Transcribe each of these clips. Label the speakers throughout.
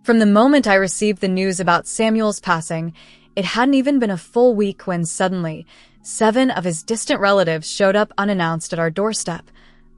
Speaker 1: From the moment I received the news about Samuel's passing, it hadn't even been a full week when suddenly, 7 of his distant relatives showed up unannounced at our doorstep,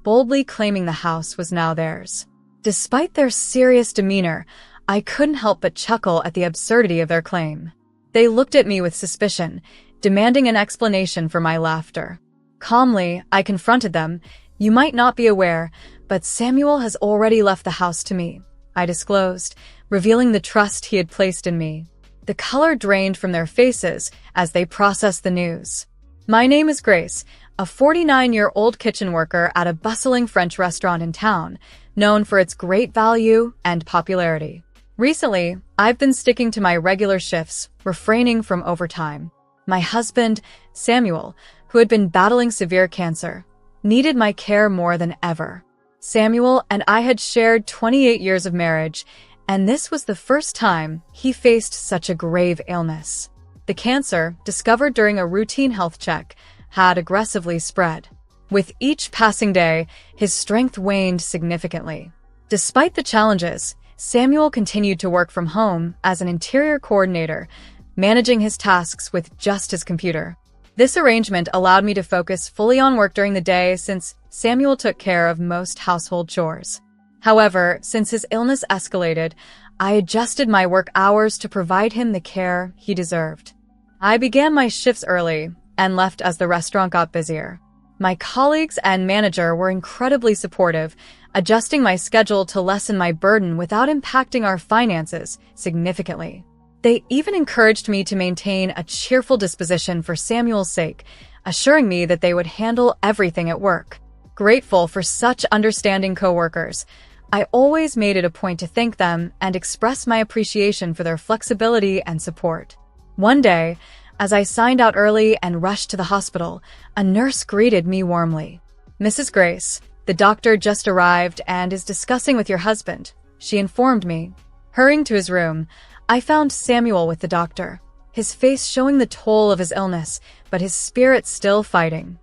Speaker 1: boldly claiming the house was now theirs. Despite their serious demeanor, I couldn't help but chuckle at the absurdity of their claim. They looked at me with suspicion, demanding an explanation for my laughter. Calmly, I confronted them. "You might not be aware, but Samuel has already left the house to me," I disclosed, revealing the trust he had placed in me. The color drained from their faces as they processed the news. "My name is Grace, a 49-year-old kitchen worker at a bustling French restaurant in town, known for its great value and popularity. Recently, I've been sticking to my regular shifts, refraining from overtime. My husband, Samuel, who had been battling severe cancer, needed my care more than ever. Samuel and I had shared 28 years of marriage, and this was the first time he faced such a grave illness. The cancer, discovered during a routine health check, had aggressively spread. With each passing day, his strength waned significantly. Despite the challenges, Samuel continued to work from home as an interior coordinator, managing his tasks with just his computer. This arrangement allowed me to focus fully on work during the day since Samuel took care of most household chores. However, since his illness escalated, I adjusted my work hours to provide him the care he deserved. I began my shifts early and left as the restaurant got busier. My colleagues and manager were incredibly supportive, adjusting my schedule to lessen my burden without impacting our finances significantly. They even encouraged me to maintain a cheerful disposition for Samuel's sake, assuring me that they would handle everything at work. Grateful for such understanding coworkers, I always made it a point to thank them and express my appreciation for their flexibility and support. One day, as I signed out early and rushed to the hospital, a nurse greeted me warmly. "Mrs. Grace, the doctor just arrived and is discussing with your husband," she informed me. Hurrying to his room, I found Samuel with the doctor, his face showing the toll of his illness, but his spirit still fighting.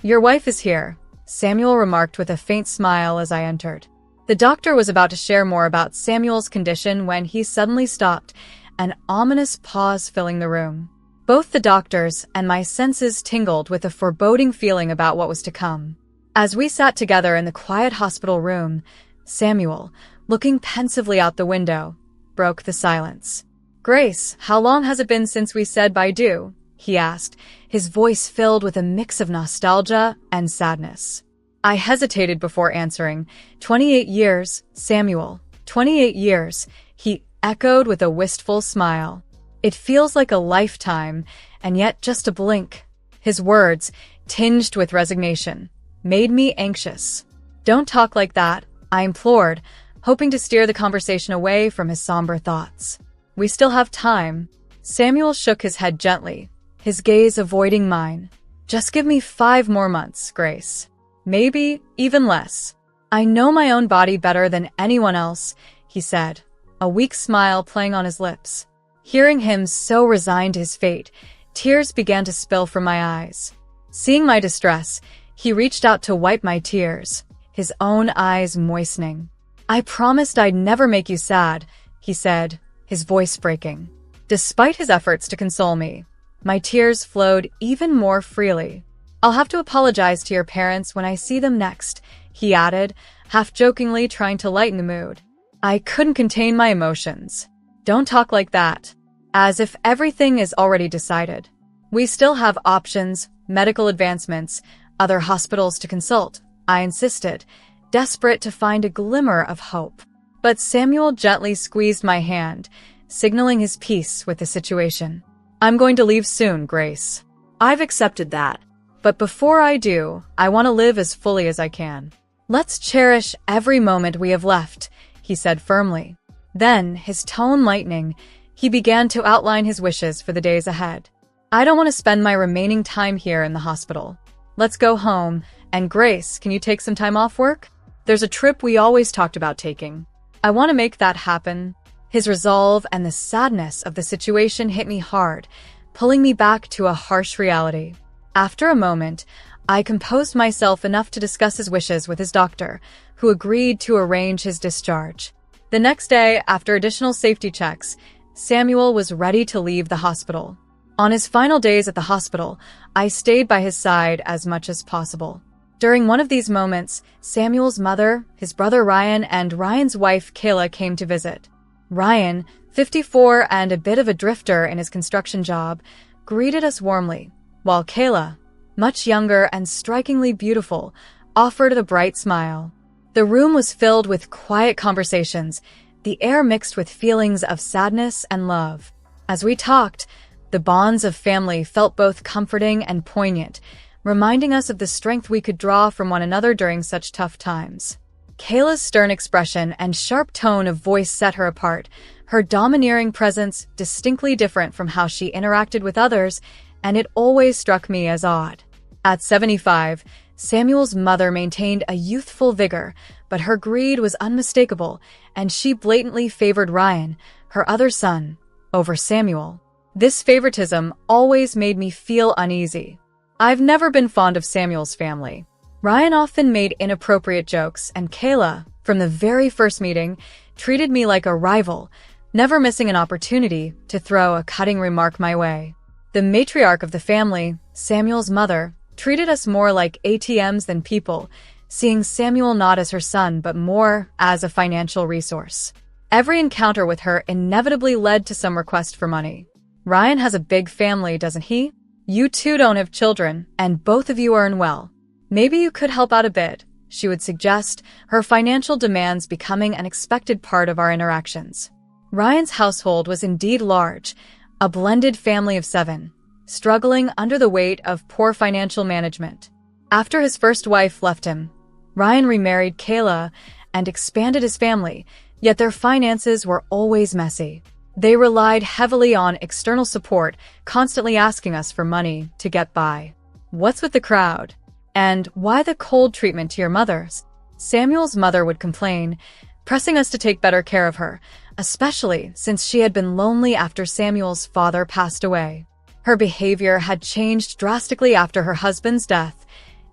Speaker 1: Your wife is here," Samuel remarked with a faint smile as I entered. The doctor was about to share more about Samuel's condition when he suddenly stopped, an ominous pause filling the room. Both the doctor's and my senses tingled with a foreboding feeling about what was to come. As we sat together in the quiet hospital room, Samuel, looking pensively out the window, broke the silence. "Grace, how long has it been since we said bye-do?" he asked, his voice filled with a mix of nostalgia and sadness. I hesitated before answering. 28 years, Samuel. 28 years, he echoed with a wistful smile. "It feels like a lifetime, and yet just a blink." His words, tinged with resignation, made me anxious. "Don't talk like that," I implored, hoping to steer the conversation away from his somber thoughts. "We still have time." Samuel shook his head gently, his gaze avoiding mine. "Just give me 5 more months, Grace. Maybe even less. I know my own body better than anyone else," he said, a weak smile playing on his lips. Hearing him so resigned to his fate, tears began to spill from my eyes. Seeing my distress, he reached out to wipe my tears, his own eyes moistening. "I promised I'd never make you sad," he said, his voice breaking. Despite his efforts to console me, my tears flowed even more freely. "I'll have to apologize to your parents when I see them next," he added, half-jokingly trying to lighten the mood. I couldn't contain my emotions. "Don't talk like that. As if everything is already decided. We still have options, medical advancements, other hospitals to consult," I insisted, desperate to find a glimmer of hope. But Samuel gently squeezed my hand, signaling his peace with the situation. "I'm going to leave soon, Grace. I've accepted that. But before I do, I want to live as fully as I can. Let's cherish every moment we have left," he said firmly. Then, his tone lightening, he began to outline his wishes for the days ahead. "I don't want to spend my remaining time here in the hospital. Let's go home, and Grace, can you take some time off work? There's a trip we always talked about taking. I want to make that happen." His resolve and the sadness of the situation hit me hard, pulling me back to a harsh reality. After a moment, I composed myself enough to discuss his wishes with his doctor, who agreed to arrange his discharge. The next day, after additional safety checks, Samuel was ready to leave the hospital. On his final days at the hospital, I stayed by his side as much as possible. During one of these moments, Samuel's mother, his brother Ryan, and Ryan's wife Kayla came to visit. Ryan, 54 and a bit of a drifter in his construction job, greeted us warmly, while Kayla, much younger and strikingly beautiful, offered a bright smile. The room was filled with quiet conversations, the air mixed with feelings of sadness and love. As we talked, the bonds of family felt both comforting and poignant, reminding us of the strength we could draw from one another during such tough times. Kayla's stern expression and sharp tone of voice set her apart, her domineering presence distinctly different from how she interacted with others, and it always struck me as odd. At 75, Samuel's mother maintained a youthful vigor, but her greed was unmistakable, and she blatantly favored Ryan, her other son, over Samuel. This favoritism always made me feel uneasy. I've never been fond of Samuel's family. Ryan often made inappropriate jokes, and Kayla, from the very first meeting, treated me like a rival, never missing an opportunity to throw a cutting remark my way. The matriarch of the family, Samuel's mother, treated us more like ATMs than people, seeing Samuel not as her son but more as a financial resource. Every encounter with her inevitably led to some request for money. Ryan has a big family, doesn't he? You two don't have children, and both of you earn well. Maybe you could help out a bit, she would suggest, her financial demands becoming an expected part of our interactions. Ryan's household was indeed large, a blended family of 7, struggling under the weight of poor financial management. After his first wife left him, Ryan remarried Kayla and expanded his family, yet their finances were always messy. They relied heavily on external support, constantly asking us for money to get by. What's with the crowd? And why the cold treatment to your mothers? Samuel's mother would complain, pressing us to take better care of her, especially since she had been lonely after Samuel's father passed away. Her behavior had changed drastically after her husband's death.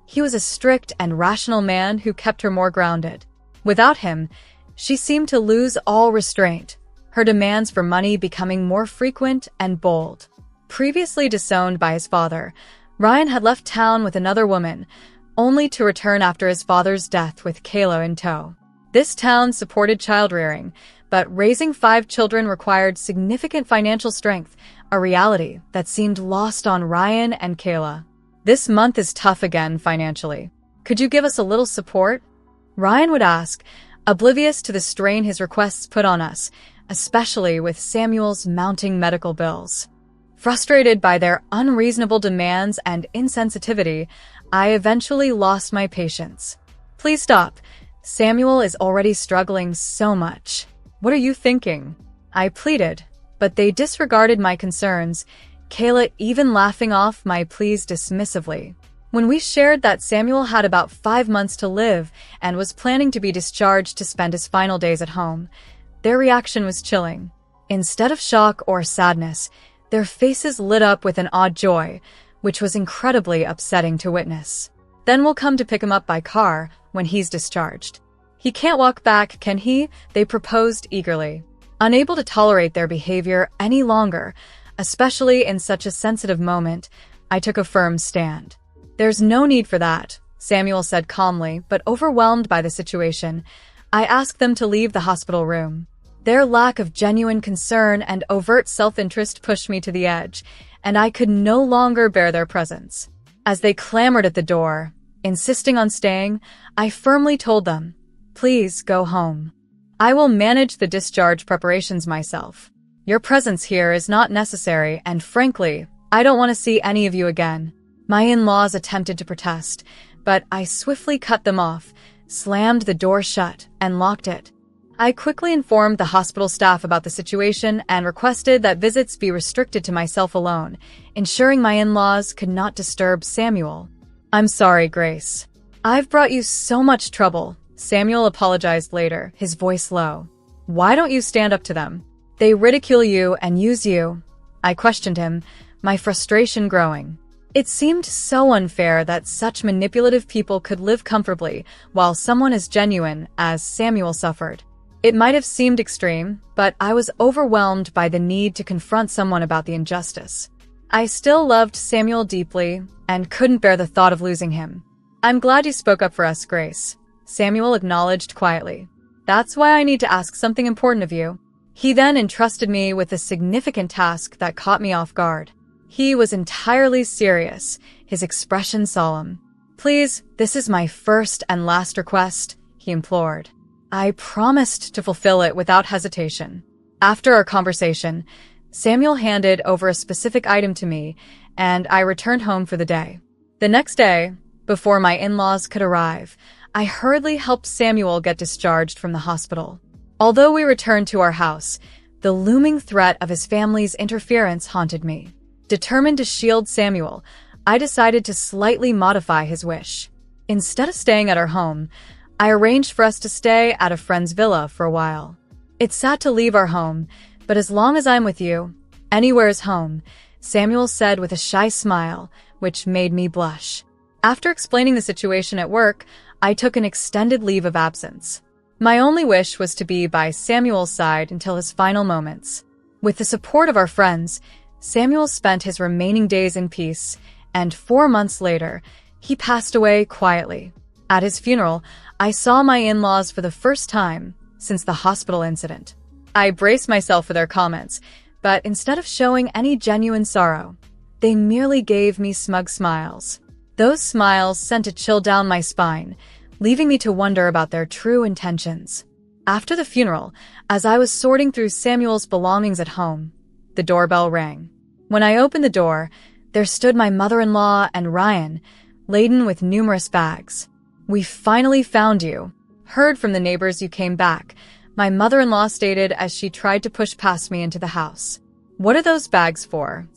Speaker 1: He was a strict and rational man who kept her more grounded. Without him, she seemed to lose all restraint, her demands for money becoming more frequent and bold. Previously disowned by his father, Ryan had left town with another woman, only to return after his father's death with Kayla in tow. This town supported child-rearing, but raising 5 children required significant financial strength, a reality that seemed lost on Ryan and Kayla. This month is tough again financially. Could you give us a little support? Ryan would ask, oblivious to the strain his requests put on us, especially with Samuel's mounting medical bills. Frustrated by their unreasonable demands and insensitivity, I eventually lost my patience. Please stop. Samuel is already struggling so much. What are you thinking? I pleaded, but they disregarded my concerns, Kayla even laughing off my pleas dismissively. When we shared that Samuel had about 5 months to live and was planning to be discharged to spend his final days at home, their reaction was chilling. Instead of shock or sadness, their faces lit up with an odd joy, which was incredibly upsetting to witness. Then we'll come to pick him up by car when he's discharged. He can't walk back, can he? They proposed eagerly. Unable to tolerate their behavior any longer, especially in such a sensitive moment, I took a firm stand. There's no need for that, Samuel said calmly, but overwhelmed by the situation, I asked them to leave the hospital room. Their lack of genuine concern and overt self-interest pushed me to the edge, and I could no longer bear their presence. As they clamored at the door, insisting on staying, I firmly told them, please go home. I will manage the discharge preparations myself. Your presence here is not necessary, and frankly, I don't want to see any of you again. My in-laws attempted to protest, but I swiftly cut them off, slammed the door shut, and locked it. I quickly informed the hospital staff about the situation and requested that visits be restricted to myself alone, ensuring my in-laws could not disturb Samuel. I'm sorry, Grace. I've brought you so much trouble, Samuel apologized later, his voice low. Why don't you stand up to them? They ridicule you and use you. I questioned him, my frustration growing. It seemed so unfair that such manipulative people could live comfortably while someone as genuine as Samuel suffered. It might have seemed extreme, but I was overwhelmed by the need to confront someone about the injustice. I still loved Samuel deeply and couldn't bear the thought of losing him. "I'm glad you spoke up for us, Grace," Samuel acknowledged quietly. "That's why I need to ask something important of you." He then entrusted me with a significant task that caught me off guard. He was entirely serious, his expression solemn. "Please, this is my first and last request," he implored. I promised to fulfill it without hesitation. After our conversation, Samuel handed over a specific item to me, and I returned home for the day. The next day, before my in-laws could arrive, I hurriedly helped Samuel get discharged from the hospital. Although we returned to our house, the looming threat of his family's interference haunted me. Determined to shield Samuel, I decided to slightly modify his wish. Instead of staying at our home, I arranged for us to stay at a friend's villa for a while. "It's sad to leave our home, but as long as I'm with you, anywhere is home," Samuel said with a shy smile, which made me blush. After explaining the situation at work, I took an extended leave of absence. My only wish was to be by Samuel's side until his final moments. With the support of our friends, Samuel spent his remaining days in peace, and 4 months later, he passed away quietly. At his funeral, I saw my in-laws for the first time since the hospital incident. I braced myself for their comments, but instead of showing any genuine sorrow, they merely gave me smug smiles. Those smiles sent a chill down my spine, leaving me to wonder about their true intentions. After the funeral, as I was sorting through Samuel's belongings at home, the doorbell rang. When I opened the door, there stood my mother-in-law and Ryan, laden with numerous bags. "We finally found you. Heard from the neighbors you came back," my mother-in-law stated as she tried to push past me into the house. "What are those bags for?"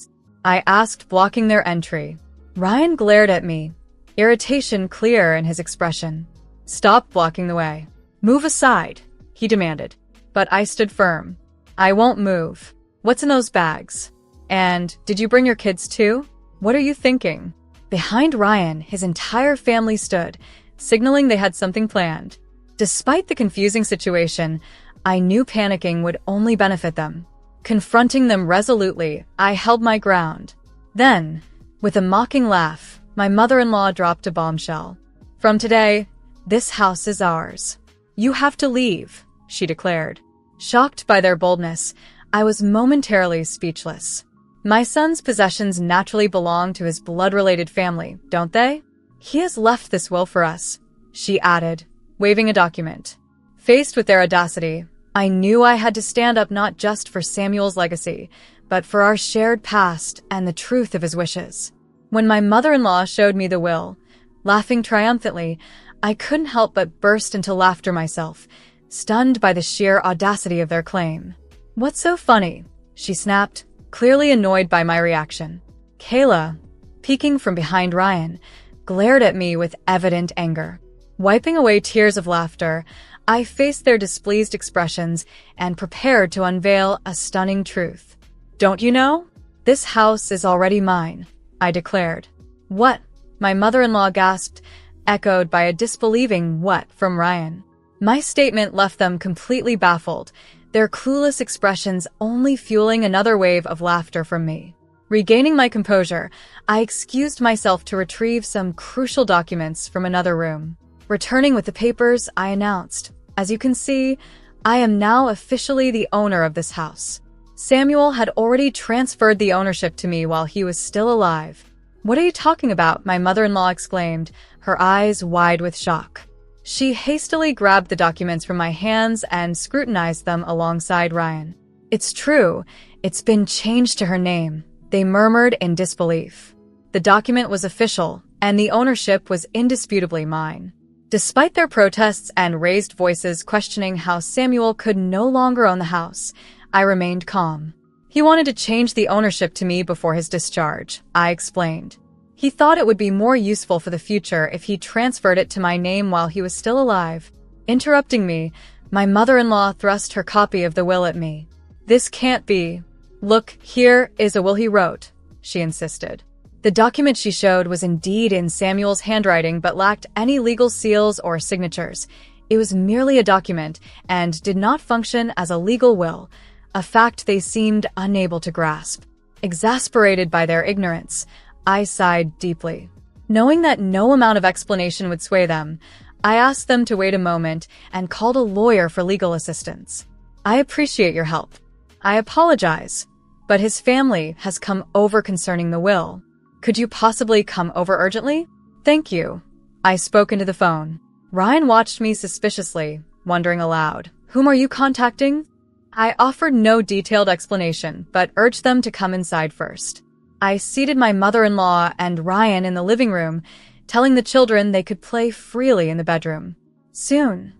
Speaker 1: I asked, blocking their entry. Ryan glared at me, irritation clear in his expression. "Stop blocking the way. Move aside," he demanded. But I stood firm. "I won't move. What's in those bags? And did you bring your kids too? What are you thinking?" Behind Ryan, his entire family stood, signaling they had something planned. Despite the confusing situation, I knew panicking would only benefit them. Confronting them resolutely, I held my ground. Then, with a mocking laugh, my mother-in-law dropped a bombshell. "From today, this house is ours. You have to leave," she declared. Shocked by their boldness, I was momentarily speechless. "My son's possessions naturally belong to his blood-related family, don't they? He has left this will for us," she added, waving a document. Faced with their audacity, I knew I had to stand up not just for Samuel's legacy, but for our shared past and the truth of his wishes. When my mother-in-law showed me the will, laughing triumphantly, I couldn't help but burst into laughter myself, stunned by the sheer audacity of their claim. "What's so funny?" she snapped, clearly annoyed by my reaction. Kayla, peeking from behind Ryan, glared at me with evident anger. Wiping away tears of laughter, I faced their displeased expressions and prepared to unveil a stunning truth. "Don't you know? This house is already mine," I declared. "What?" my mother-in-law gasped, echoed by a disbelieving "what" from Ryan. My statement left them completely baffled, their clueless expressions only fueling another wave of laughter from me. Regaining my composure, I excused myself to retrieve some crucial documents from another room. Returning with the papers, I announced, "As you can see, I am now officially the owner of this house." Samuel had already transferred the ownership to me while he was still alive. "What are you talking about?" my mother-in-law exclaimed, her eyes wide with shock. She hastily grabbed the documents from my hands and scrutinized them alongside Ryan. "It's true. It's been changed to her name," they murmured in disbelief. The document was official, and the ownership was indisputably mine. Despite their protests and raised voices questioning how Samuel could no longer own the house, I remained calm. "He wanted to change the ownership to me before his discharge," I explained. "He thought it would be more useful for the future if he transferred it to my name while he was still alive." Interrupting me, my mother-in-law thrust her copy of the will at me. "This can't be. Look, here is a will he wrote," she insisted. The document she showed was indeed in Samuel's handwriting but lacked any legal seals or signatures, It was merely a document and did not function as a legal will, a fact they seemed unable to grasp. Exasperated by their ignorance, I sighed deeply. Knowing that no amount of explanation would sway them, I asked them to wait a moment and called a lawyer for legal assistance. "I appreciate your help. I apologize, but his family has come over concerning the will. Could you possibly come over urgently?" "Thank you." I spoke into the phone. Ryan watched me suspiciously, wondering aloud, "Whom are you contacting?" I offered no detailed explanation, but urged them to come inside first. I seated my mother-in-law and Ryan in the living room, telling the children they could play freely in the bedroom. Soon,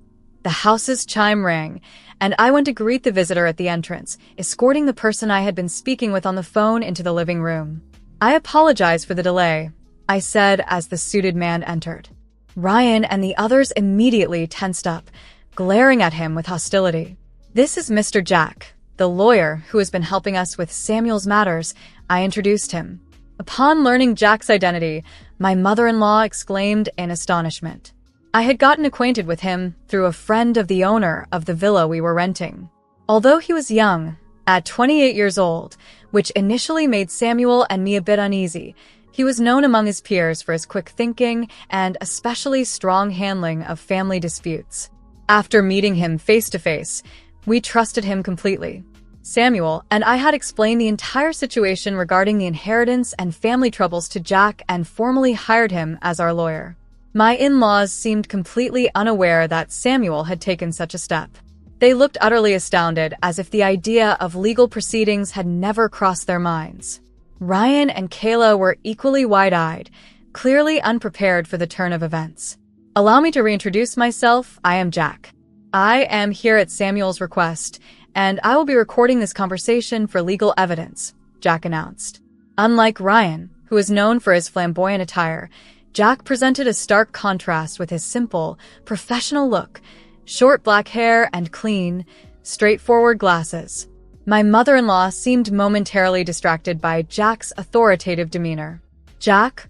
Speaker 1: the house's chime rang, and I went to greet the visitor at the entrance, escorting the person I had been speaking with on the phone into the living room. "I apologize for the delay," I said as the suited man entered. Ryan and the others immediately tensed up, glaring at him with hostility. "This is Mr. Jack, the lawyer who has been helping us with Samuel's matters," I introduced him. Upon learning Jack's identity, my mother-in-law exclaimed in astonishment. I had gotten acquainted with him through a friend of the owner of the villa we were renting. Although he was young, at 28 years old, which initially made Samuel and me a bit uneasy, he was known among his peers for his quick thinking and especially strong handling of family disputes. After meeting him face-to-face, we trusted him completely. Samuel and I had explained the entire situation regarding the inheritance and family troubles to Jack and formally hired him as our lawyer. My in-laws seemed completely unaware that Samuel had taken such a step. They looked utterly astounded, as if the idea of legal proceedings had never crossed their minds. Ryan and Kayla were equally wide-eyed, clearly unprepared for the turn of events. "Allow me to reintroduce myself. I am Jack. I am here at Samuel's request, and I will be recording this conversation for legal evidence," Jack announced. Unlike Ryan, who is known for his flamboyant attire, Jack presented a stark contrast with his simple, professional look, short black hair and clean, straightforward glasses. My mother-in-law seemed momentarily distracted by Jack's authoritative demeanor. Jack,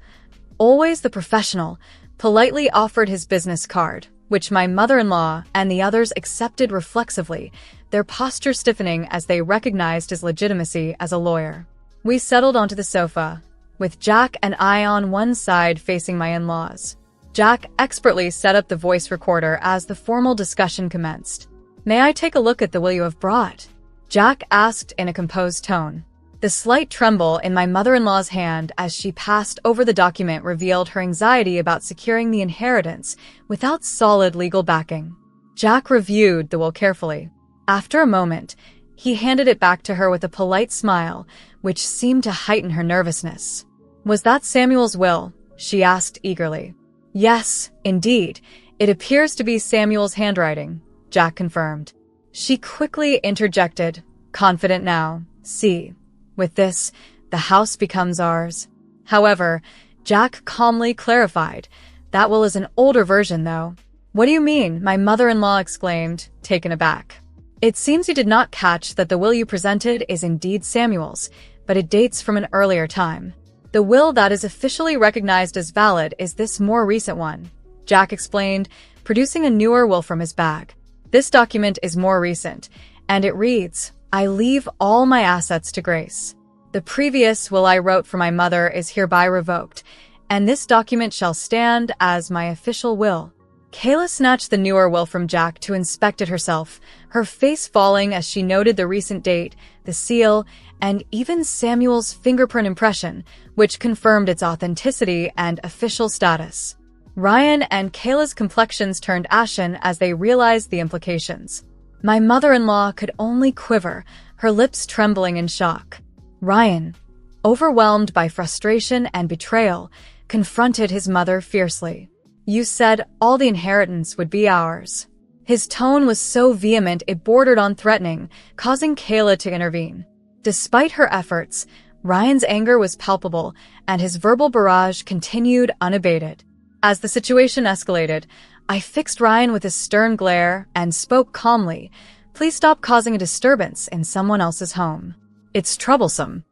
Speaker 1: always the professional, politely offered his business card, which my mother-in-law and the others accepted reflexively, their posture stiffening as they recognized his legitimacy as a lawyer. We settled onto the sofa, with Jack and I on one side facing my in-laws. Jack expertly set up the voice recorder as the formal discussion commenced. "May I take a look at the will you have brought?" Jack asked in a composed tone. The slight tremble in my mother-in-law's hand as she passed over the document revealed her anxiety about securing the inheritance without solid legal backing. Jack reviewed the will carefully. After a moment, he handed it back to her with a polite smile, which seemed to heighten her nervousness. "Was that Samuel's will?" she asked eagerly. "Yes, indeed. It appears to be Samuel's handwriting," Jack confirmed. She quickly interjected, confident now, "See, with this, the house becomes ours." However, Jack calmly clarified, "That will is an older version, though." "What do you mean?" my mother-in-law exclaimed, taken aback. "It seems you did not catch that the will you presented is indeed Samuel's, but it dates from an earlier time. The will that is officially recognized as valid is this more recent one," Jack explained, producing a newer will from his bag. "This document is more recent, and it reads, 'I leave all my assets to Grace. The previous will I wrote for my mother is hereby revoked, and this document shall stand as my official will.'" Kayla snatched the newer will from Jack to inspect it herself, her face falling as she noted the recent date, the seal, and even Samuel's fingerprint impression, which confirmed its authenticity and official status. Ryan and Kayla's complexions turned ashen as they realized the implications. My mother-in-law could only quiver, her lips trembling in shock. Ryan, overwhelmed by frustration and betrayal, confronted his mother fiercely. "You said all the inheritance would be ours." His tone was so vehement it bordered on threatening, causing Kayla to intervene. Despite her efforts, Ryan's anger was palpable, and his verbal barrage continued unabated. As the situation escalated, I fixed Ryan with a stern glare and spoke calmly, "Please stop causing a disturbance in someone else's home. It's troublesome."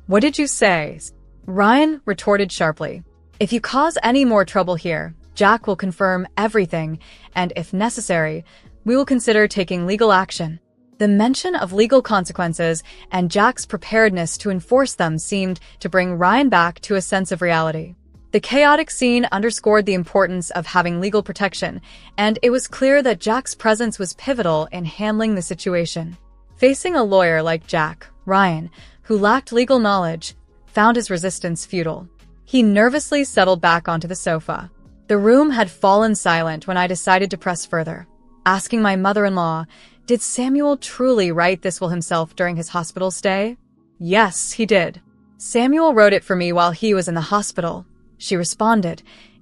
Speaker 1: "What did you say?" Ryan retorted sharply. "If you cause any more trouble here, Jack will confirm everything, and if necessary, we will consider taking legal action. The mention of legal consequences and Jack's preparedness to enforce them seemed to bring Ryan back to a sense of reality. The chaotic scene underscored the importance of having legal protection, and it was clear that Jack's presence was pivotal in handling the situation. Facing a lawyer like Jack, Ryan, who lacked legal knowledge, found his resistance futile. He nervously settled back onto the sofa. The room had fallen silent when I decided to press further, asking my mother-in-law, did Samuel truly write this will himself during his hospital stay? Yes, he did. Samuel wrote it for me while he was in the hospital, she responded,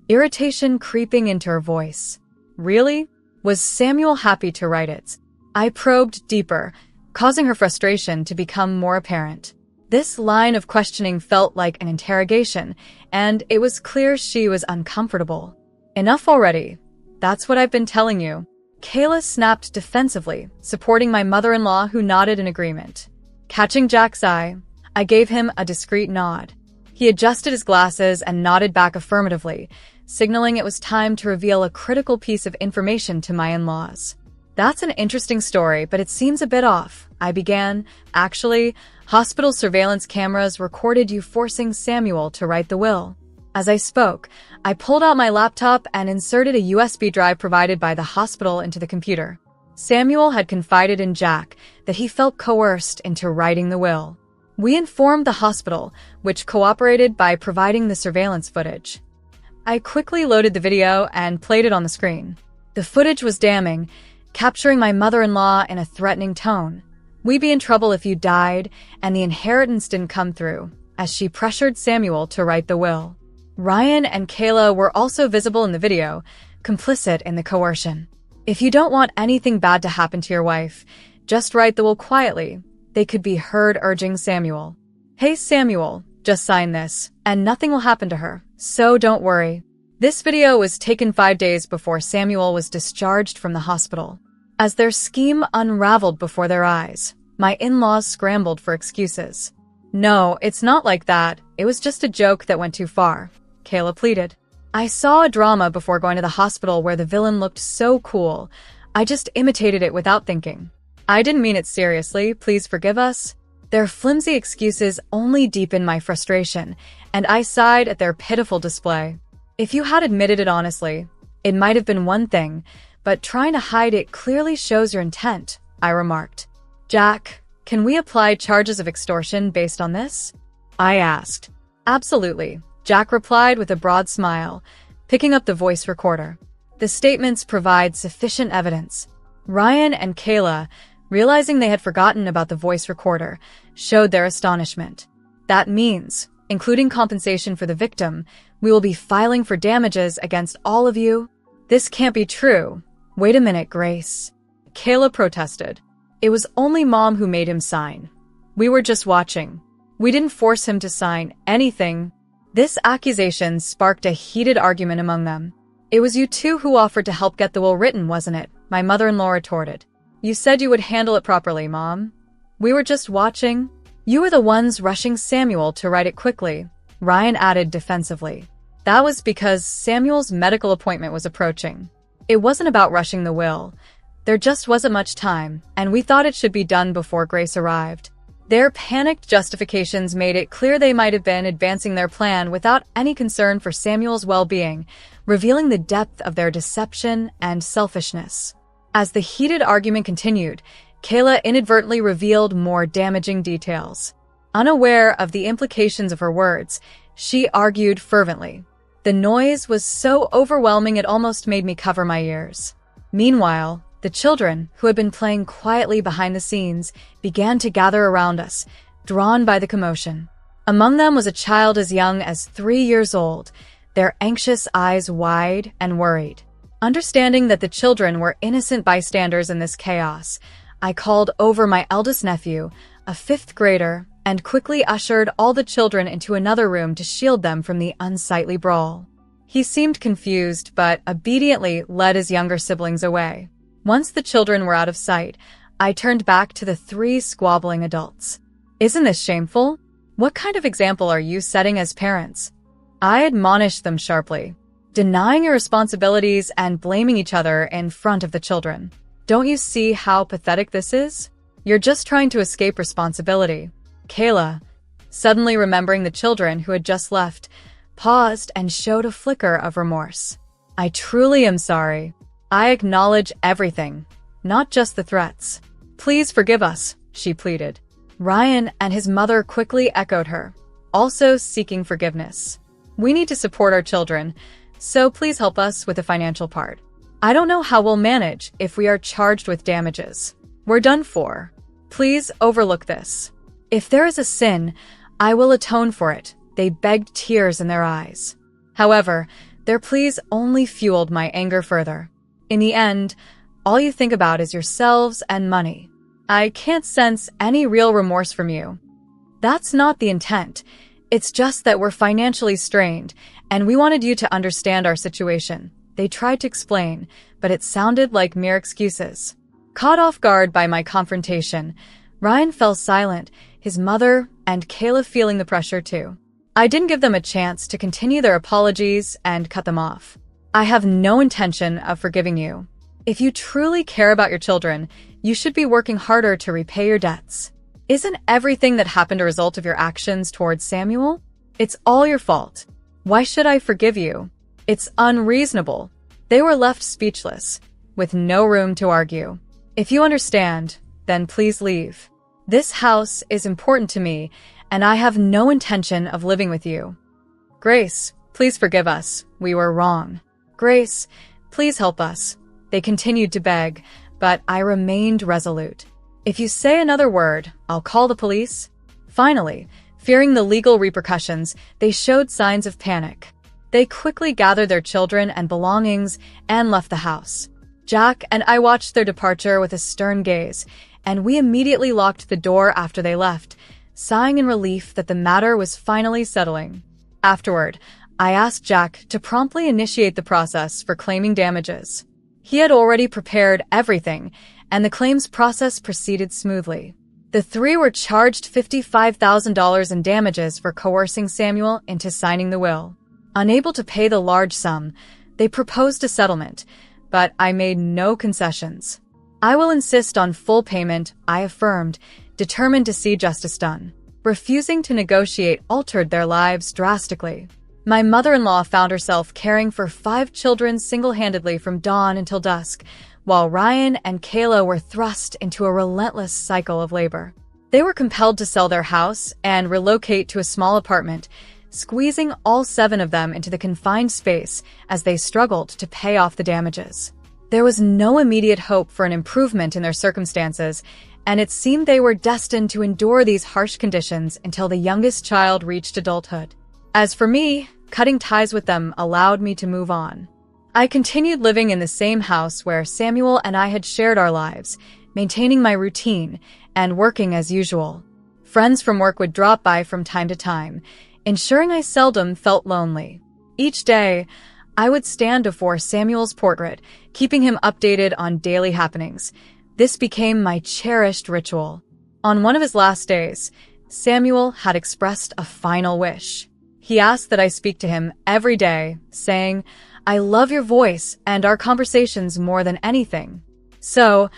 Speaker 1: irritation creeping into her voice. Really? Was Samuel happy to write it? I probed deeper, causing her frustration to become more apparent. This line of questioning felt like an interrogation, and it was clear she was uncomfortable. Enough already. That's what I've been telling you. Kayla snapped defensively, supporting my mother-in-law who nodded in agreement. Catching Jack's eye, I gave him a discreet nod. He adjusted his glasses and nodded back affirmatively, signaling it was time to reveal a critical piece of information to my in-laws. That's an interesting story, but it seems a bit off, I began. Actually, hospital surveillance cameras recorded you forcing Samuel to write the will. As I spoke, I pulled out my laptop and inserted a USB drive provided by the hospital into the computer. Samuel had confided in Jack that he felt coerced into writing the will. We informed the hospital, which cooperated by providing the surveillance footage. I quickly loaded the video and played it on the screen. The footage was damning, capturing my mother-in-law in a threatening tone. We'd be in trouble if you died, and the inheritance didn't come through, as she pressured Samuel to write the will. Ryan and Kayla were also visible in the video, complicit in the coercion. If you don't want anything bad to happen to your wife, just write the will quietly, they could be heard urging Samuel. Hey Samuel, just sign this, and nothing will happen to her, so don't worry. This video was taken 5 days before Samuel was discharged from the hospital. As their scheme unraveled before their eyes, my in-laws scrambled for excuses. No, it's not like that. It was just a joke that went too far, Kayla pleaded. I saw a drama before going to the hospital where the villain looked so cool. I just imitated it without thinking. I didn't mean it seriously, please forgive us. Their flimsy excuses only deepened my frustration, and I sighed at their pitiful display. If you had admitted it honestly, it might have been one thing, but trying to hide it clearly shows your intent, I remarked. Jack, can we apply charges of extortion based on this? I asked. Absolutely, Jack replied with a broad smile, picking up the voice recorder. The statements provide sufficient evidence. Ryan and Kayla, realizing they had forgotten about the voice recorder, showed their astonishment. That means, including compensation for the victim, we will be filing for damages against all of you. This can't be true. Wait a minute, Grace. Kayla protested. It was only Mom who made him sign. We were just watching. We didn't force him to sign anything. This accusation sparked a heated argument among them. It was you two who offered to help get the will written, wasn't it? My mother-in-law retorted. You said you would handle it properly, Mom. We were just watching. You were the ones rushing Samuel to write it quickly, Ryan added defensively. That was because Samuel's medical appointment was approaching. It wasn't about rushing the will. There just wasn't much time, and we thought it should be done before Grace arrived. Their panicked justifications made it clear they might have been advancing their plan without any concern for Samuel's well-being, revealing the depth of their deception and selfishness. As the heated argument continued, Kayla inadvertently revealed more damaging details. Unaware of the implications of her words, she argued fervently. The noise was so overwhelming it almost made me cover my ears. Meanwhile, the children, who had been playing quietly behind the scenes, began to gather around us, drawn by the commotion. Among them was a child as young as 3 years old, their anxious eyes wide and worried. Understanding that the children were innocent bystanders in this chaos, I called over my eldest nephew, a 5th grader, and quickly ushered all the children into another room to shield them from the unsightly brawl. He seemed confused, but obediently led his younger siblings away. Once the children were out of sight, I turned back to the 3 squabbling adults. Isn't this shameful? What kind of example are you setting as parents? I admonished them sharply. denying your responsibilities and blaming each other in front of the children. Don't you see how pathetic this is? You're just trying to escape responsibility. Kayla, suddenly remembering the children who had just left, paused and showed a flicker of remorse. I truly am sorry. I acknowledge everything, not just the threats. Please forgive us, she pleaded. Ryan and his mother quickly echoed her, also seeking forgiveness. We need to support our children, so please help us with the financial part. I don't know how we'll manage if we are charged with damages. We're done for. Please overlook this. If there is a sin, I will atone for it, they begged, tears in their eyes. However, their pleas only fueled my anger further. In the end, all you think about is yourselves and money. I can't sense any real remorse from you. That's not the intent. It's just that we're financially strained, and we wanted you to understand our situation. They tried to explain, but it sounded like mere excuses. Caught off guard by my confrontation, Ryan fell silent, his mother and Kayla feeling the pressure too. I didn't give them a chance to continue their apologies and cut them off. I have no intention of forgiving you. If you truly care about your children, you should be working harder to repay your debts. Isn't everything that happened a result of your actions towards Samuel? It's all your fault. Why should I forgive you? It's unreasonable. They were left speechless, with no room to argue. If you understand, then please leave. This house is important to me, and I have no intention of living with you. Grace, please forgive us. We were wrong. Grace, please help us. They continued to beg, but I remained resolute. If you say another word, I'll call the police. Finally, fearing the legal repercussions, they showed signs of panic. They quickly gathered their children and belongings and left the house. Jack and I watched their departure with a stern gaze, and we immediately locked the door after they left, sighing in relief that the matter was finally settling. Afterward, I asked Jack to promptly initiate the process for claiming damages. He had already prepared everything, and the claims process proceeded smoothly. The three were charged $55,000 in damages for coercing Samuel into signing the will. Unable to pay the large sum, they proposed a settlement, but I made no concessions. I will insist on full payment, I affirmed, determined to see justice done. Refusing to negotiate altered their lives drastically. My mother-in-law found herself caring for 5 children single-handedly from dawn until dusk, while Ryan and Kayla were thrust into a relentless cycle of labor. They were compelled to sell their house and relocate to a small apartment, squeezing all 7 of them into the confined space as they struggled to pay off the damages. There was no immediate hope for an improvement in their circumstances, and it seemed they were destined to endure these harsh conditions until the youngest child reached adulthood. As for me, cutting ties with them allowed me to move on. I continued living in the same house where Samuel and I had shared our lives, maintaining my routine and working as usual. Friends from work would drop by from time to time, ensuring I seldom felt lonely. Each day, I would stand before Samuel's portrait, keeping him updated on daily happenings. This became my cherished ritual. On one of his last days, Samuel had expressed a final wish. He asked that I speak to him every day, saying, "I love your voice and our conversations more than anything. So,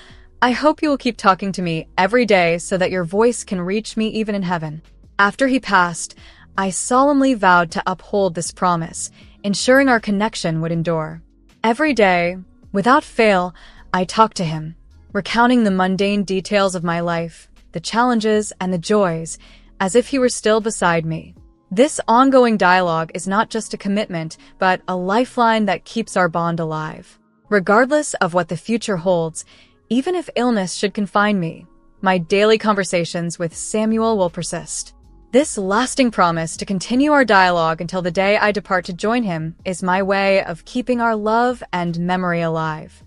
Speaker 1: I hope you will keep talking to me every day so that your voice can reach me even in heaven." After he passed, I solemnly vowed to uphold this promise, ensuring our connection would endure. Every day, without fail, I talked to him, recounting the mundane details of my life, the challenges and the joys, as if he were still beside me. This ongoing dialogue is not just a commitment, but a lifeline that keeps our bond alive. Regardless of what the future holds, even if illness should confine me, my daily conversations with Samuel will persist. This lasting promise to continue our dialogue until the day I depart to join him is my way of keeping our love and memory alive.